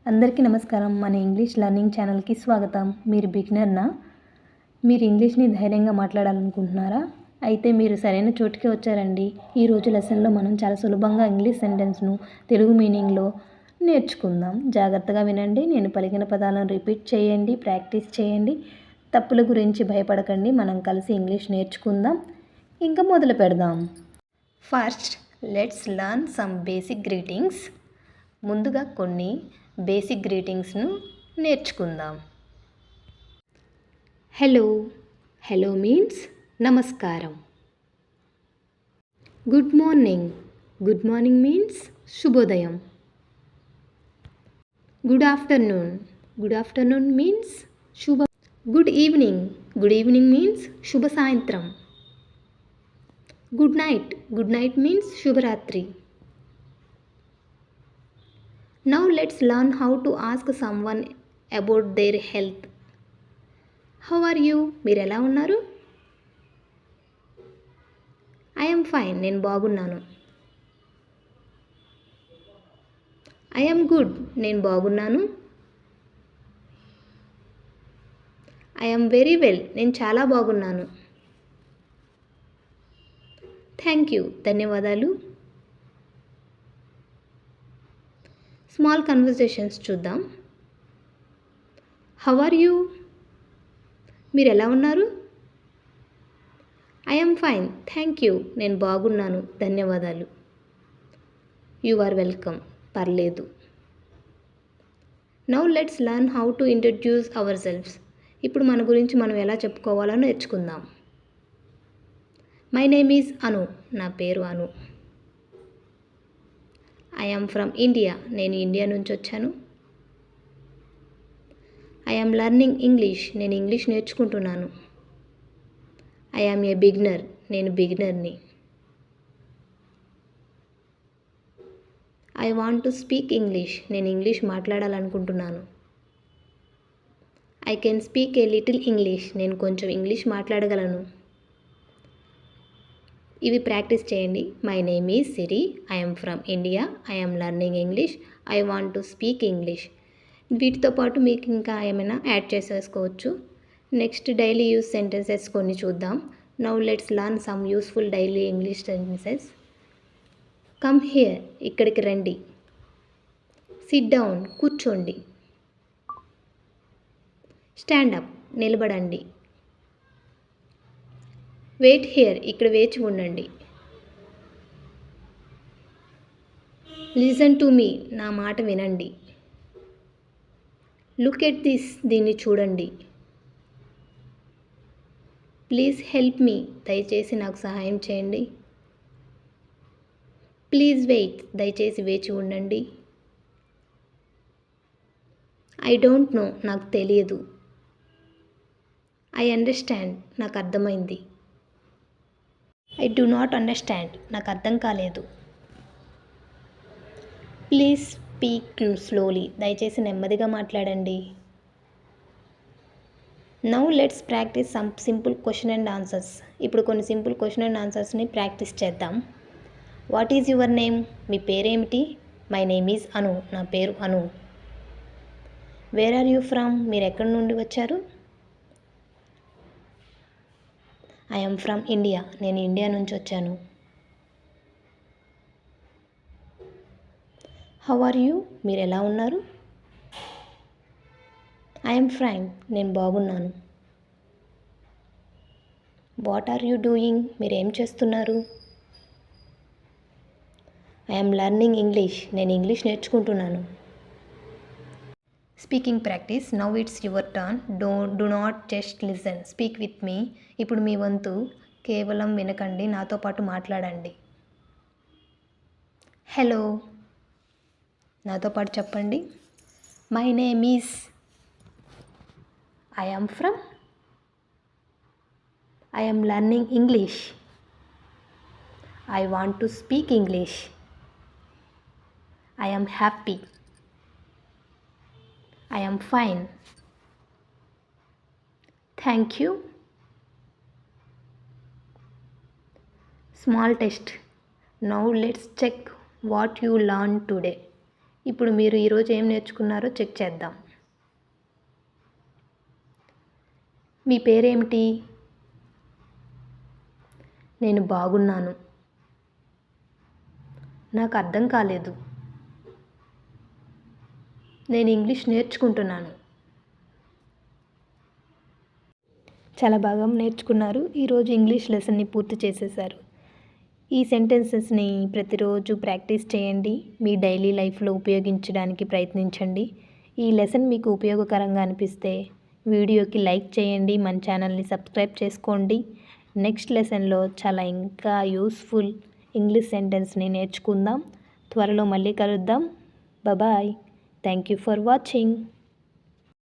అందరికీ నమస్కారం. మన ఇంగ్లీష్ లెర్నింగ్ ఛానల్‌కి స్వాగతం. మీరు బిగినర్‌నా? మీరు ఇంగ్లీష్‌ని ధైర్యంగా మాట్లాడాలనుకుంటున్నారా? అయితే మీరు సరైన చోటుకే వచ్చారండి. ఈరోజు లెసన్‌లో మనం చాలా సులభంగా ఇంగ్లీష్ సెంటెన్స్‌ను తెలుగు మీనింగ్‌లో నేర్చుకుందాం. జాగ్రత్తగా వినండి. నేను పలికిన పదాలను రిపీట్ చేయండి, ప్రాక్టీస్ చేయండి. తప్పుల గురించి భయపడకండి. మనం కలిసి ఇంగ్లీష్ నేర్చుకుందాం. ఇంకా మొదలు పెడదాం. First let's learn some basic greetings. ముందుగా కొన్ని బేసిక్ గ్రీటింగ్స్ను నేర్చుకుందాం. హలో. హలో మీన్స్ నమస్కారం. Good morning. Good morning means శుభోదయం. Good afternoon. Good afternoon means good evening. Good evening means శుభ సాయంత్రం. Good night. Good night means శుభరాత్రి. Now let's learn how to ask someone about their health. How are you? మీరు ఎలా ఉన్నారు? I am fine. నేను బాగున్నాను. I am good. నేను బాగున్నాను. I am very well. నేను చాలా బాగున్నాను. Thank you. ధన్యవాదాలు. స్మాల్ కన్వర్జేషన్స్ చూద్దాం. How are you? మీరు ఎలా ఉన్నారు? I am fine. Thank you. నేను బాగున్నాను. ధన్యవాదాలు. You are welcome. పర్లేదు. Now let's learn how to introduce ourselves. ఇప్పుడు మన గురించి మనం ఎలా చెప్పుకోవాలో నేర్చుకుందాం. My name is Anu. నా పేరు అను. I am from India. నేను ఇండియా నుంచి వచ్చాను. I am learning English. నేను ఇంగ్లీష్ నేర్చుకుంటున్నాను. I am a beginner. నేను బిగినర్ని. I want to speak English. నేను ఇంగ్లీష్ మాట్లాడాలనుకుంటున్నాను. I can speak a little English. నేను కొంచెం ఇంగ్లీష్ మాట్లాడగలను. ఇవి ప్రాక్టీస్ చేయండి. My name is Siri. I am from India. I am learning English. I want to speak English. వీటితో పాటు మీకు ఇంకా ఏమైనా యాడ్ చేసేసుకోవచ్చు. నెక్స్ట్ డైలీ యూస్ సెంటెన్సెస్ కొన్ని చూద్దాం. Now let's learn some useful daily English sentences. Come here. ఇక్కడికి రండి. Sit down. కూర్చోండి. Stand up. నిలబడండి. Wait here. ఇక్కడ వేచి ఉండండి. Listen to me. నా మాట వినండి. Look at this. దీన్ని చూడండి. Please help me. దయచేసి నాకు సహాయం చేయండి. Please wait. దయచేసి వేచి ఉండండి. I don't know. నాకు తెలియదు. I understand. నాకు అర్థమైంది. I do not understand. నాకు అర్థం కాలేదు. Please speak slowly. దయచేసి నెమ్మదిగా మాట్లాడండి. Now let's practise some simple question and answers. ఇప్పుడు కొన్ని సింపుల్ క్వశ్చన్ అండ్ ఆన్సర్స్ని ప్రాక్టీస్ చేద్దాం. What is your name? మీ పేరేమిటి? My name is Anu. నా పేరు Anu. Where are you from? మీరు ఎక్కడి నుండి వచ్చారు? I am from India. నేను ఇండియా నుంచి వచ్చాను. How are you? మీరు ఎలా ఉన్నారు? I am fine. నేను బాగున్నాను. What are you doing? మీరు ఏం చేస్తున్నారు? I am learning English. నేను ఇంగ్లీష్ నేర్చుకుంటున్నాను. Speaking practice. Now it's your turn. Do not just listen. Speak with me. ఇప్పుడు మీ వంతు. కేవలం వినకండి, నాతో పాటు మాట్లాడండి. హలో. నాతో పాటు చెప్పండి. My name is. I am from. I am learning English. I want to speak English. I am happy. I am fine. Thank you. Small test. Now let's check what you learned today. ఇప్పుడు మీరు ఈరోజు ఏం నేర్చుకున్నారో check చేద్దాం. మీ పేరేమిటి? నేను బాగున్నాను. నాకు అర్థం కాలేదు. నేను ఇంగ్లీష్ నేర్చుకుంటున్నాను. చాలా బాగా నేర్చుకున్నారు. ఈరోజు ఇంగ్లీష్ లెసన్ని పూర్తి చేసేశారు. ఈ సెంటెన్సెస్ని ప్రతిరోజు ప్రాక్టీస్ చేయండి. మీ డైలీ లైఫ్లో ఉపయోగించడానికి ప్రయత్నించండి. ఈ లెసన్ మీకు ఉపయోగకరంగా అనిపిస్తే వీడియోకి లైక్ చేయండి, మన ఛానల్ని సబ్స్క్రైబ్ చేసుకోండి. నెక్స్ట్ లెసన్లో చాలా ఇంకా యూస్ఫుల్ ఇంగ్లీష్ సెంటెన్స్ని నేర్చుకుందాం. త్వరలో మళ్ళీ కలుద్దాం. Bye. Thank you for watching.